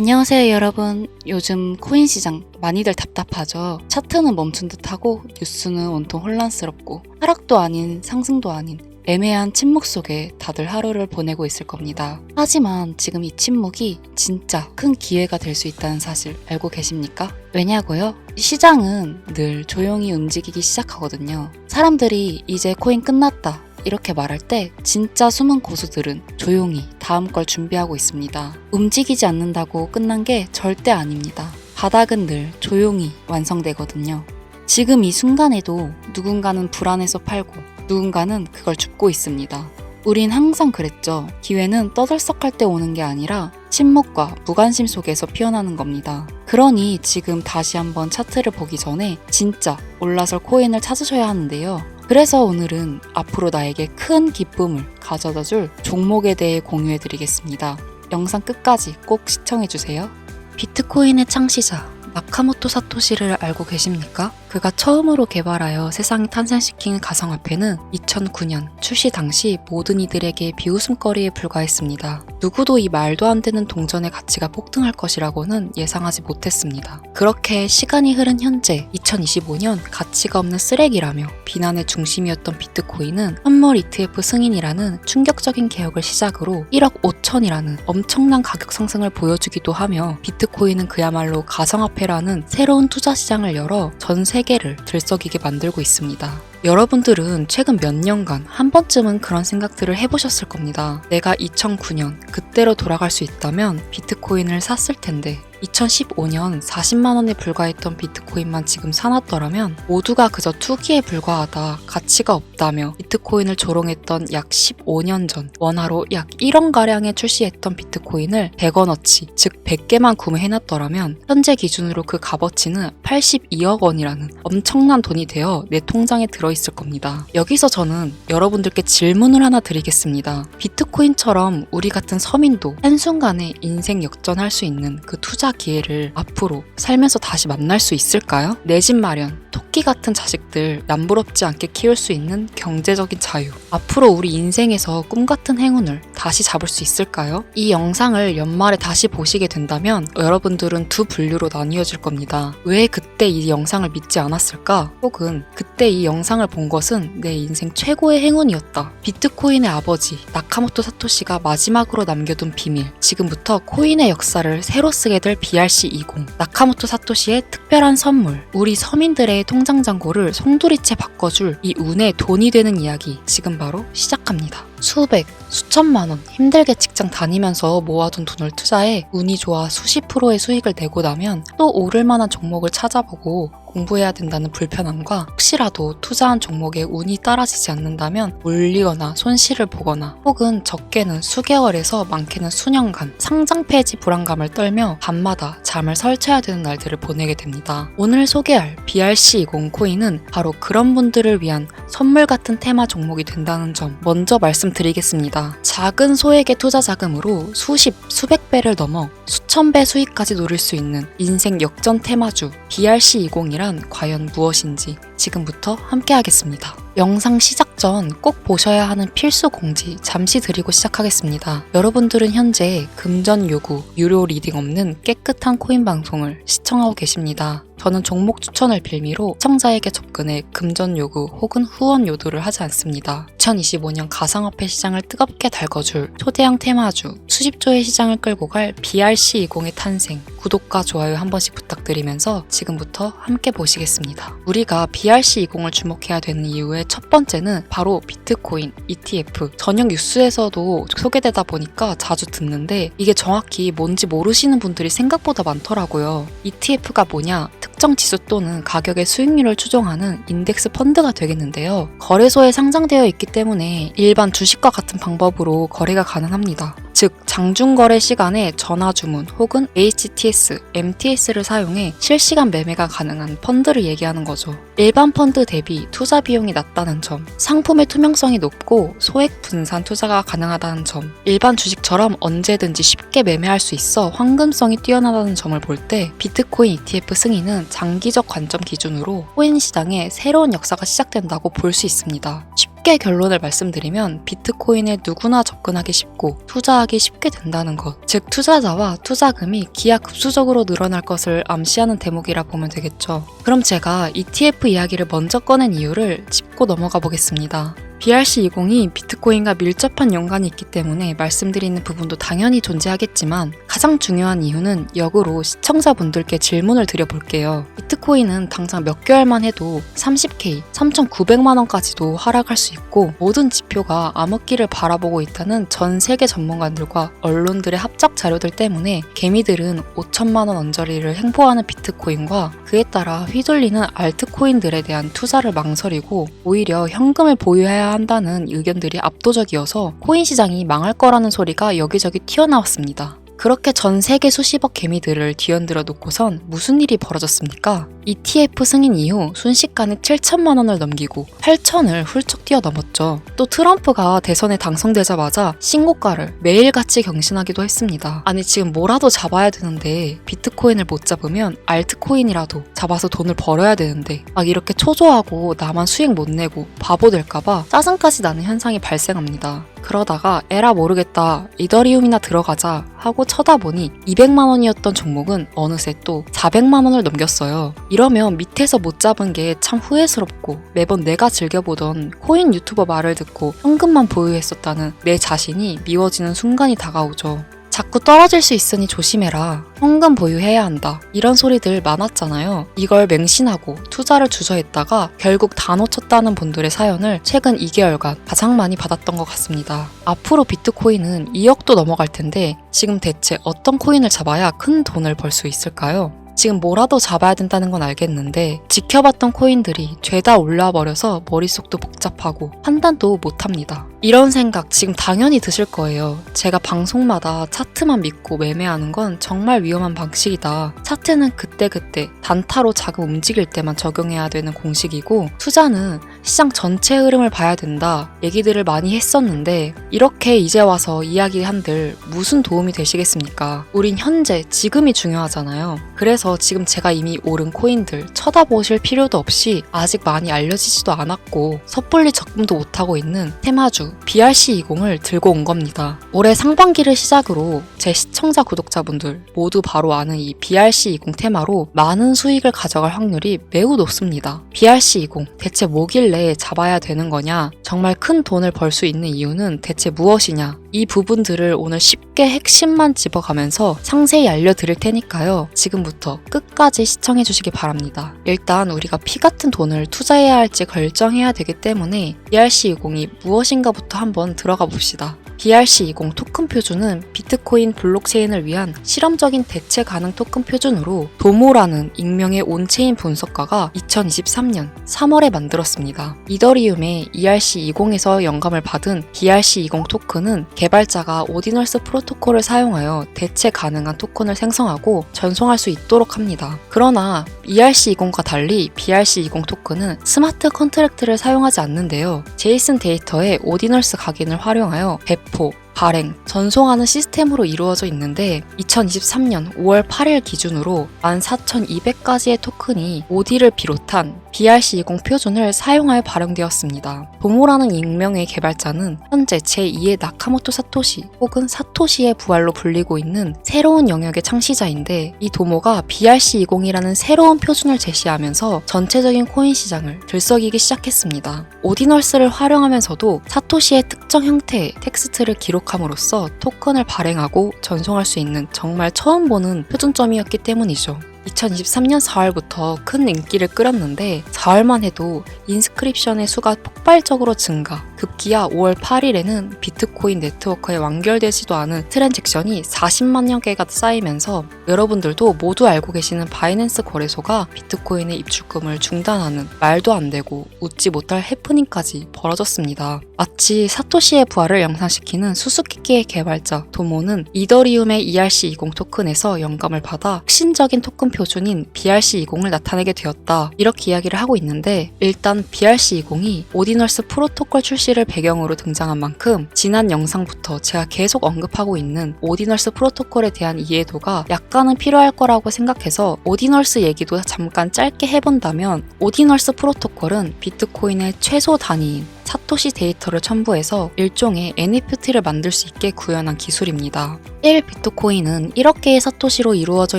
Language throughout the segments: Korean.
안녕하세요 여러분. 요즘 코인 시장 많이들 답답하죠. 차트는 멈춘 듯하고 뉴스는 온통 혼란스럽고 하락도 아닌 상승도 아닌 애매한 침묵 속에 다들 하루를 보내고 있을 겁니다. 하지만 지금 이 침묵이 진짜 큰 기회가 될 수 있다는 사실 알고 계십니까? 왜냐고요? 시장은 늘 조용히 움직이기 시작하거든요. 사람들이 이제 코인 끝났다 이렇게 말할 때 진짜 숨은 고수들은 조용히 다음 걸 준비하고 있습니다. 움직이지 않는다고 끝난 게 절대 아닙니다. 바닥은 늘 조용히 완성되거든요. 지금 이 순간에도 누군가는 불안해서 팔고 누군가는 그걸 줍고 있습니다. 우린 항상 그랬죠. 기회는 떠들썩할 때 오는 게 아니라 침묵과 무관심 속에서 피어나는 겁니다. 그러니 지금 다시 한번 차트를 보기 전에 진짜 올라설 코인을 찾으셔야 하는데요. 그래서 오늘은 앞으로 나에게 큰 기쁨을 가져다 줄 종목에 대해 공유해 드리겠습니다. 영상 끝까지 꼭 시청해 주세요. 비트코인의 창시자 나카모토 사토시를 알고 계십니까? 그가 처음으로 개발하여 세상에 탄생시킨 가상화폐는 2009년 출시 당시 모든 이들에게 비웃음거리에 불과했습니다. 누구도 이 말도 안 되는 동전의 가치가 폭등할 것이라고는 예상하지 못했습니다. 그렇게 시간이 흐른 현재 2025년 가치가 없는 쓰레기라며 비난의 중심이었던 비트코인은 현물 ETF 승인이라는 충격적인 개혁을 시작으로 1억 5천이라는 엄청난 가격 상승을 보여주기도 하며 비트코인은 그야말로 가상화폐라는 새로운 투자 시장을 열어 전 세계를 들썩이게 만들고 있습니다. 여러분들은 최근 몇 년간 한 번쯤은 그런 생각들을 해보셨을 겁니다. 내가 2009년 그때로 돌아갈 수 있다면 비트코인을 샀을 텐데 2015년 40만원에 불과했던 비트코인만 지금 사놨더라면 모두가 그저 투기에 불과하다, 가치가 없다며 비트코인을 조롱했던 약 15년 전 원화로 약 1원가량에 출시했던 비트코인을 100원어치, 즉 100개만 구매해놨더라면 현재 기준으로 그 값어치는 82억 원이라는 엄청난 돈이 되어 내 통장에 들어있을 겁니다. 여기서 저는 여러분들께 질문을 하나 드리겠습니다. 비트코인처럼 우리 같은 서민도 한순간에 인생 역전할 수 있는 그 투자 기회를 앞으로 살면서 다시 만날 수 있을까요? 내 집 마련, 토끼 같은 자식들 남부럽지 않게 키울 수 있는 경제적인 자유, 앞으로 우리 인생에서 꿈 같은 행운을 다시 잡을 수 있을까요? 이 영상을 연말에 다시 보시게 된다면 여러분들은 두 분류로 나뉘어질 겁니다. 왜 그때 이 영상을 믿지 않았을까? 혹은 그때 이 영상을 본 것은 내 인생 최고의 행운이었다. 비트코인의 아버지 나카모토 사토시가 마지막으로 남겨둔 비밀, 지금부터 코인의 역사를 새로 쓰게 될 BRC20 나카모토 사토시의 특별한 선물, 우리 서민들의 통장 잔고를 송두리째 바꿔줄 이 운의 돈이 되는 이야기 지금 바로 시작합니다. 수백, 수천만 원 힘들게 직장 다니면서 모아둔 돈을 투자해 운이 좋아 수십 프로의 수익을 내고 나면 또 오를 만한 종목을 찾아보고 공부해야 된다는 불편함과 혹시라도 투자한 종목에 운이 따라지지 않는다면 물리거나 손실을 보거나 혹은 적게는 수개월에서 많게는 수년간 상장 폐지 불안감을 떨며 밤마다 잠을 설쳐야 되는 날들을 보내게 됩니다. 오늘 소개할 BRC20 코인은 바로 그런 분들을 위한 선물 같은 테마 종목이 된다는 점 먼저 말씀드리겠습니다. 작은 소액의 투자 자금으로 수십, 수백 배를 넘어 수천 배 수익까지 노릴 수 있는 인생 역전 테마주 BRC20이란 과연 무엇인지 지금부터 함께 하겠습니다. 영상 시작 전 꼭 보셔야 하는 필수 공지 잠시 드리고 시작하겠습니다. 여러분들은 현재 금전 요구, 유료 리딩 없는 깨끗한 코인 방송을 시청하고 계십니다. 저는 종목 추천을 빌미로 시청자에게 접근해 금전 요구 혹은 후원 요도를 하지 않습니다. 2025년 가상화폐 시장을 뜨겁게 달궈줄 초대형 테마주, 수십조의 시장을 끌고 갈 BRC20의 탄생, 구독과 좋아요 한 번씩 부탁드리면서 지금부터 함께 보시겠습니다. 우리가 BRC20을 주목해야 되는 이유의 첫 번째는 바로 비트코인, ETF, 저녁 뉴스에서도 소개되다 보니까 자주 듣는데 이게 정확히 뭔지 모르시는 분들이 생각보다 많더라고요. ETF가 뭐냐? 특정 지수 또는 가격의 수익률을 추종하는 인덱스 펀드가 되겠는데요. 거래소에 상장되어 있기 때문에 일반 주식과 같은 방법으로 거래가 가능합니다. 즉 장중거래 시간에 전화주문 혹은 HTS, MTS를 사용해 실시간 매매가 가능한 펀드를 얘기하는 거죠. 일반 펀드 대비 투자 비용이 낮다는 점, 상품의 투명성이 높고 소액 분산 투자가 가능하다는 점, 일반 주식처럼 언제든지 쉽게 매매할 수 있어 황금성이 뛰어나다는 점을 볼 때 비트코인 ETF 승인은 장기적 관점 기준으로 코인 시장에 새로운 역사가 시작된다고 볼 수 있습니다. 쉽게 쉽게 결론을 말씀드리면 비트코인에 누구나 접근하기 쉽고 투자하기 쉽게 된다는 것, 즉 투자자와 투자금이 기하급수적으로 늘어날 것을 암시하는 대목이라 보면 되겠죠. 그럼 제가 ETF 이야기를 먼저 꺼낸 이유를 짚고 넘어가 보겠습니다. BRC20이 비트코인과 밀접한 연관이 있기 때문에 말씀드리는 부분도 당연히 존재하겠지만 가장 중요한 이유는 역으로 시청자분들께 질문을 드려볼게요. 비트코인은 당장 몇 개월만 해도 30K, 3,900만 원까지도 하락할 수 있고 모든 지표가 암흑기를 바라보고 있다는 전 세계 전문가들과 언론들의 합작 자료들 때문에 개미들은 5천만 원 언저리를 행보하는 비트코인과 그에 따라 휘둘리는 알트코인들에 대한 투자를 망설이고 오히려 현금을 보유해야 한다는 의견들이 압도적이어서 코인 시장이 망할 거라는 소리가 여기저기 튀어나왔습니다. 그렇게 전 세계 수십억 개미들을 뒤흔들어 놓고선 무슨 일이 벌어졌습니까? ETF 승인 이후 순식간에 7천만 원을 넘기고 8천을 훌쩍 뛰어넘었죠. 또 트럼프가 대선에 당선되자마자 신고가를 매일같이 경신하기도 했습니다. 아니 지금 뭐라도 잡아야 되는데 비트코인을 못 잡으면 알트코인이라도 잡아서 돈을 벌어야 되는데 막 이렇게 초조하고 나만 수익 못 내고 바보 될까봐 짜증까지 나는 현상이 발생합니다. 그러다가 에라 모르겠다 이더리움이나 들어가자 하고 쳐다보니 200만 원이었던 종목은 어느새 또 400만 원을 넘겼어요. 이러면 밑에서 못 잡은 게 참 후회스럽고 매번 내가 즐겨보던 코인 유튜버 말을 듣고 현금만 보유했었다는 내 자신이 미워지는 순간이 다가오죠. 자꾸 떨어질 수 있으니 조심해라. 현금 보유해야 한다. 이런 소리들 많았잖아요. 이걸 맹신하고 투자를 주저했다가 결국 다 놓쳤다는 분들의 사연을 최근 2개월간 가장 많이 받았던 것 같습니다. 앞으로 비트코인은 2억도 넘어갈 텐데 지금 대체 어떤 코인을 잡아야 큰 돈을 벌 수 있을까요? 지금 뭐라도 잡아야 된다는 건 알겠는데 지켜봤던 코인들이 죄다 올라버려서 머릿속도 복잡하고 판단도 못합니다. 이런 생각 지금 당연히 드실 거예요. 제가 방송마다 차트만 믿고 매매하는 건 정말 위험한 방식이다. 차트는 그때그때 단타로 자금 움직일 때만 적용해야 되는 공식이고 투자는 시장 전체 흐름을 봐야 된다 얘기들을 많이 했었는데 이렇게 이제 와서 이야기한들 무슨 도움이 되시겠습니까? 우린 현재 지금이 중요하잖아요. 그래서 지금 제가 이미 오른 코인들 쳐다보실 필요도 없이 아직 많이 알려지지도 않았고 섣불리 적금도 못하고 있는 테마주 BRC20을 들고 온 겁니다. 올해 상반기를 시작으로 제 시청자 구독자분들 모두 바로 아는 이 BRC20 테마로 많은 수익을 가져갈 확률이 매우 높습니다. BRC20 대체 뭐길래 잡아야 되는 거냐? 정말 큰 돈을 벌 수 있는 이유는 대체 무엇이냐? 이 부분들을 오늘 쉽게 핵심만 집어가면서 상세히 알려드릴 테니까요. 지금부터 끝까지 시청해 주시기 바랍니다. 일단 우리가 피 같은 돈을 투자해야 할지 결정해야 되기 때문에 BRC20이 무엇인가부터 한번 들어가 봅시다. BRC20 토큰 표준은 비트코인 블록체인을 위한 실험적인 대체 가능 토큰 표준으로 도모라는 익명의 온체인 분석가가 2023년 3월에 만들었습니다. 이더리움의 ERC20에서 영감을 받은 BRC20 토큰은 개발자가 오디널스 프로토콜을 사용하여 대체 가능한 토큰을 생성하고 전송할 수 있도록 합니다. 그러나 ERC20과 달리 BRC20 토큰은 스마트 컨트랙트를 사용하지 않는데요. 제이슨 데이터의 오디널스 각인을 활용하여 배포, 발행, 전송하는 시스템으로 이루어져 있는데 2023년 5월 8일 기준으로 14,200가지의 토큰이 OD를 비롯한 BRC20 표준을 사용하여 발행되었습니다. 도모라는 익명의 개발자는 현재 제2의 나카모토 사토시 혹은 사토시의 부활로 불리고 있는 새로운 영역의 창시자인데 이 도모가 BRC20이라는 새로운 표준을 제시하면서 전체적인 코인 시장을 들썩이기 시작했습니다. 오디널스를 활용하면서도 사토시의 특정 형태의 텍스트를 기록함으로써 토큰을 발행하고 전송할 수 있는 정말 처음 보는 표준점이었기 때문이죠. 2023년 4월부터 큰 인기를 끌었는데 4월만 해도 인스크립션의 수가 폭발적으로 증가, 급기야 5월 8일에는 비트코인 네트워크에 완결되지도 않은 트랜잭션이 40만여 개가 쌓이면서 여러분들도 모두 알고 계시는 바이낸스 거래소가 비트코인의 입출금을 중단하는 말도 안 되고 웃지 못할 해프닝까지 벌어졌습니다. 마치 사토시의 부활을 연상시키는 수수께끼의 개발자 도모는 이더리움의 ERC20 토큰에서 영감을 받아 혁신적인 토큰 표준인 BRC20을 나타내게 되었다. 이렇게 이야기를 하고 있는데 일단 BRC20이 오디널스 프로토콜 출시를 배경으로 등장한 만큼 지난 영상부터 제가 계속 언급하고 있는 오디널스 프로토콜에 대한 이해도가 약간은 필요할 거라고 생각해서 오디널스 얘기도 잠깐 짧게 해본다면 오디널스 프로토콜은 비트코인의 최소 단위인 사토시 데이터를 첨부해서 일종의 NFT를 만들 수 있게 구현한 기술입니다. 1비트코인은 1억 개의 사토시로 이루어져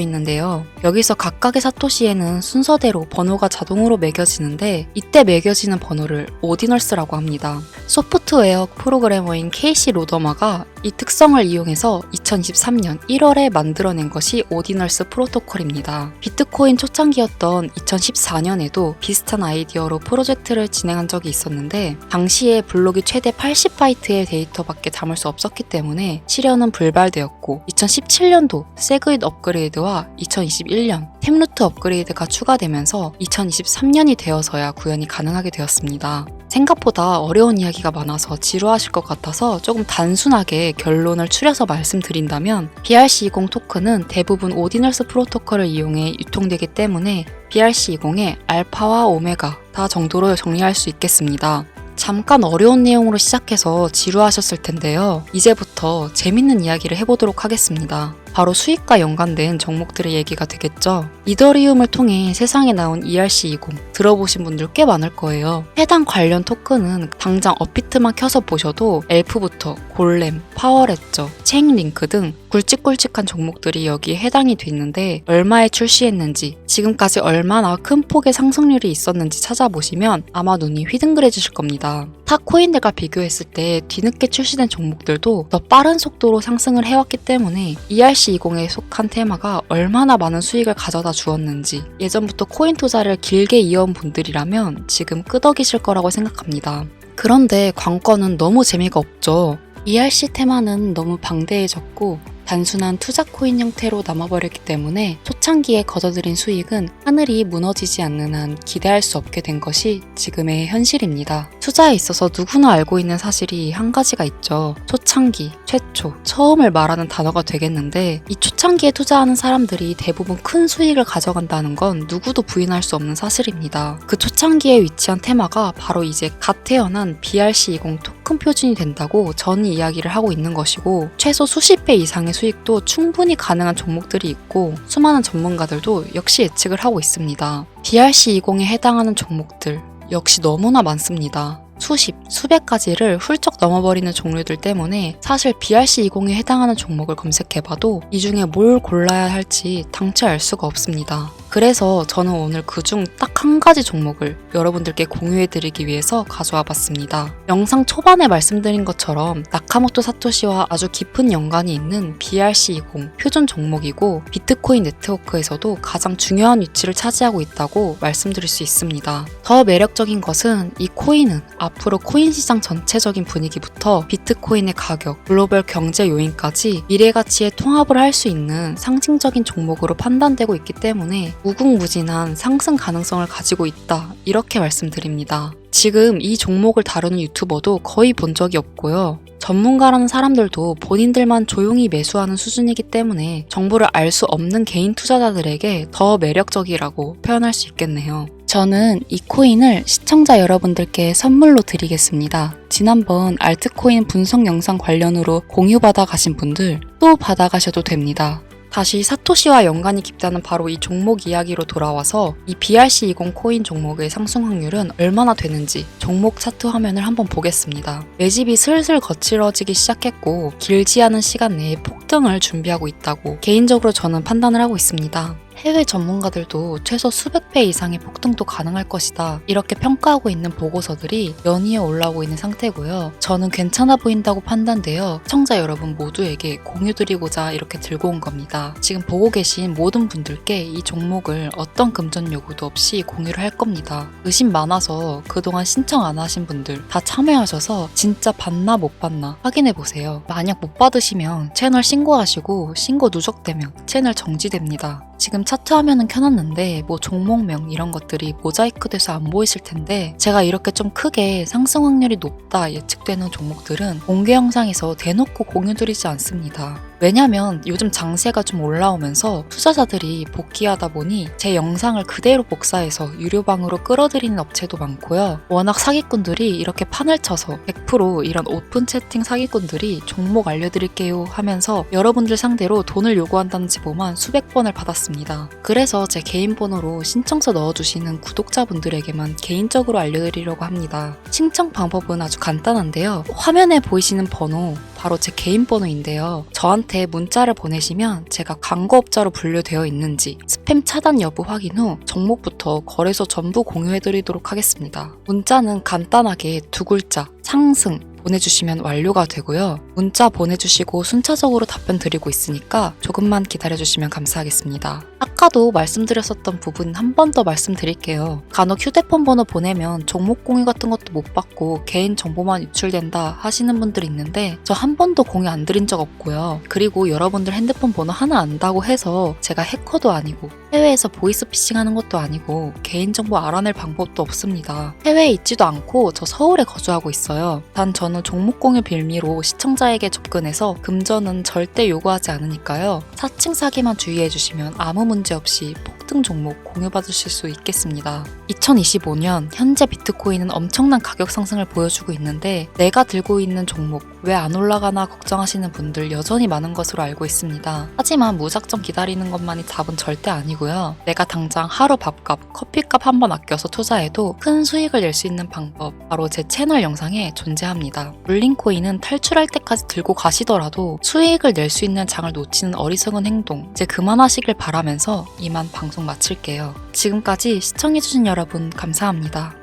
있는데요. 여기서 각각의 사토시에는 순서대로 번호가 자동으로 매겨지는데 이때 매겨지는 번호를 오디널스라고 합니다. 소프트웨어 프로그래머인 케이시 로더마가 이 특성을 이용해서 2023년 1월에 만들어낸 것이 오디널스 프로토콜입니다. 비트코인 초창기였던 2014년에도 비슷한 아이디어로 프로젝트를 진행한 적이 있었는데 당시에 블록이 최대 80바이트의 데이터밖에 담을 수 없었기 때문에 실현은 불발되었고 2017년도 세그잇 업그레이드와 2021년 템루트 업그레이드가 추가되면서 2023년이 되어서야 구현이 가능하게 되었습니다. 생각보다 어려운 이야기가 많아서 지루하실 것 같아서 조금 단순하게 결론을 추려서 말씀드린다면 BRC20 토큰은 대부분 오디널스 프로토콜을 이용해 유통되기 때문에 BRC20의 알파와 오메가다 정도로 정리할 수 있겠습니다. 잠깐 어려운 내용으로 시작해서 지루하셨을 텐데요. 이제부터 재밌는 이야기를 해보도록 하겠습니다. 바로 수익과 연관된 종목들의 얘기가 되겠죠. 이더리움을 통해 세상에 나온 ERC20 들어보신 분들 꽤 많을 거예요. 해당 관련 토큰은 당장 업비트만 켜서 보셔도 엘프부터 골렘, 파워레저, 체인링크 등 굵직굵직한 종목들이 여기에 해당이 돼 있는데 얼마에 출시했는지 지금까지 얼마나 큰 폭의 상승률이 있었는지 찾아보시면 아마 눈이 휘둥그레지실 겁니다. 타 코인들과 비교했을 때 뒤늦게 출시된 종목들도 더 빠른 속도로 상승을 해왔기 때문에 ERC20에 속한 테마가 얼마나 많은 수익을 가져다 주었는지 예전부터 코인 투자를 길게 이어온 분들이라면 지금 끄덕이실 거라고 생각합니다. 그런데 관건은 너무 재미가 없죠. ERC 테마는 너무 방대해졌고 단순한 투자 코인 형태로 남아버렸기 때문에 초창기에 거둬들인 수익은 하늘이 무너지지 않는 한 기대할 수 없게 된 것이 지금의 현실입니다. 투자에 있어서 누구나 알고 있는 사실이 한 가지가 있죠. 초창기, 최초, 처음을 말하는 단어가 되겠는데 이 초창기에 투자하는 사람들이 대부분 큰 수익을 가져간다는 건 누구도 부인할 수 없는 사실입니다. 그 초창기에 위치한 테마가 바로 이제 갓 태어난 BRC20 토큰 표준이 된다고 저는 이야기를 하고 있는 것이고 최소 수십 배 이상의 수익도 충분히 가능한 종목들이 있고 수많은 전문가들도 역시 예측을 하고 있습니다. BRC20에 해당하는 종목들 역시 너무나 많습니다. 수십, 수백 가지를 훌쩍 넘어버리는 종류들 때문에 사실 BRC20에 해당하는 종목을 검색해봐도 이 중에 뭘 골라야 할지 당최 알 수가 없습니다. 그래서 저는 오늘 그중 딱 한 가지 종목을 여러분들께 공유해드리기 위해서 가져와 봤습니다. 영상 초반에 말씀드린 것처럼 나카모토 사토시와 아주 깊은 연관이 있는 BRC20 표준 종목이고 비트코인 네트워크에서도 가장 중요한 위치를 차지하고 있다고 말씀드릴 수 있습니다. 더 매력적인 것은 이 코인은 앞으로 코인 시장 전체적인 분위기부터 비트코인의 가격, 글로벌 경제 요인까지 미래 가치에 통합을 할 수 있는 상징적인 종목으로 판단되고 있기 때문에 무궁무진한 상승 가능성을 가지고 있다 이렇게 말씀드립니다. 지금 이 종목을 다루는 유튜버도 거의 본 적이 없고요. 전문가라는 사람들도 본인들만 조용히 매수하는 수준이기 때문에 정보를 알 수 없는 개인 투자자들에게 더 매력적이라고 표현할 수 있겠네요. 저는 이 코인을 시청자 여러분들께 선물로 드리겠습니다. 지난번 알트코인 분석 영상 관련으로 공유받아 가신 분들 또 받아가셔도 됩니다. 다시 사토시와 연관이 깊다는 바로 이 종목 이야기로 돌아와서 이 BRC20 코인 종목의 상승 확률은 얼마나 되는지 종목 차트 화면을 한번 보겠습니다. 매집이 슬슬 거칠어지기 시작했고 길지 않은 시간 내에 폭등을 준비하고 있다고 개인적으로 저는 판단을 하고 있습니다. 해외 전문가들도 최소 수백 배 이상의 폭등도 가능할 것이다 이렇게 평가하고 있는 보고서들이 연이어 올라오고 있는 상태고요. 저는 괜찮아 보인다고 판단되어 시청자 여러분 모두에게 공유드리고자 이렇게 들고 온 겁니다. 지금 보고 계신 모든 분들께 이 종목을 어떤 금전 요구도 없이 공유를 할 겁니다. 의심 많아서 그동안 신청 안 하신 분들 다 참여하셔서 진짜 받나 못 받나 확인해 보세요. 만약 못 받으시면 채널 신고하시고 신고 누적되면 채널 정지됩니다. 지금 차트 화면은 켜놨는데 뭐 종목명 이런 것들이 모자이크 돼서 안 보이실 텐데 제가 이렇게 좀 크게 상승 확률이 높다 예측되는 종목들은 공개 영상에서 대놓고 공유드리지 않습니다. 왜냐면 요즘 장세가 좀 올라오면서 투자자들이 복귀하다 보니 제 영상을 그대로 복사해서 유료방으로 끌어들이는 업체도 많고요. 워낙 사기꾼들이 이렇게 판을 쳐서 100% 이런 오픈 채팅 사기꾼들이 종목 알려드릴게요 하면서 여러분들 상대로 돈을 요구한다는 제보만 수백 번을 받았습니다. 그래서 제 개인 번호로 신청서 넣어주시는 구독자분들에게만 개인적으로 알려드리려고 합니다. 신청 방법은 아주 간단한데요. 화면에 보이시는 번호 바로 제 개인 번호인데요. 저한테 문자를 보내시면 제가 광고업자로 분류되어 있는지 스팸 차단 여부 확인 후 종목부터 거래소 전부 공유해드리도록 하겠습니다. 문자는 간단하게 두 글자 상승 보내주시면 완료가 되고요. 문자 보내주시고 순차적으로 답변 드리고 있으니까 조금만 기다려주시면 감사하겠습니다. 아까도 말씀드렸었던 부분 한 번 더 말씀드릴게요. 간혹 휴대폰 번호 보내면 종목 공유 같은 것도 못 받고 개인 정보만 유출된다 하시는 분들이 있는데 저 한 번도 공유 안 드린 적 없고요. 그리고 여러분들 핸드폰 번호 하나 안다고 해서 제가 해커도 아니고 해외에서 보이스피싱 하는 것도 아니고 개인정보 알아낼 방법도 없습니다. 해외에 있지도 않고 저 서울에 거주하고 있어요. 단 저는 종목 공유 빌미로 시청자에게 접근해서 금전은 절대 요구하지 않으니까요. 사칭 사기만 주의해주시면 아무 문제 없이 폭등 종목 공유받으실 수 있겠습니다. 2025년 현재 비트코인은 엄청난 가격 상승을 보여주고 있는데 내가 들고 있는 종목 왜 안 올라가나 걱정하시는 분들 여전히 많은 것으로 알고 있습니다. 하지만 무작정 기다리는 것만이 답은 절대 아니고요. 내가 당장 하루 밥값, 커피값 한 번 아껴서 투자해도 큰 수익을 낼 수 있는 방법 바로 제 채널 영상에 존재합니다. 물린코인은 탈출할 때까지 들고 가시더라도 수익을 낼 수 있는 장을 놓치는 어리석은 행동 이제 그만하시길 바라면서 이만 방송 마칠게요. 지금까지 시청해주신 여러분 감사합니다.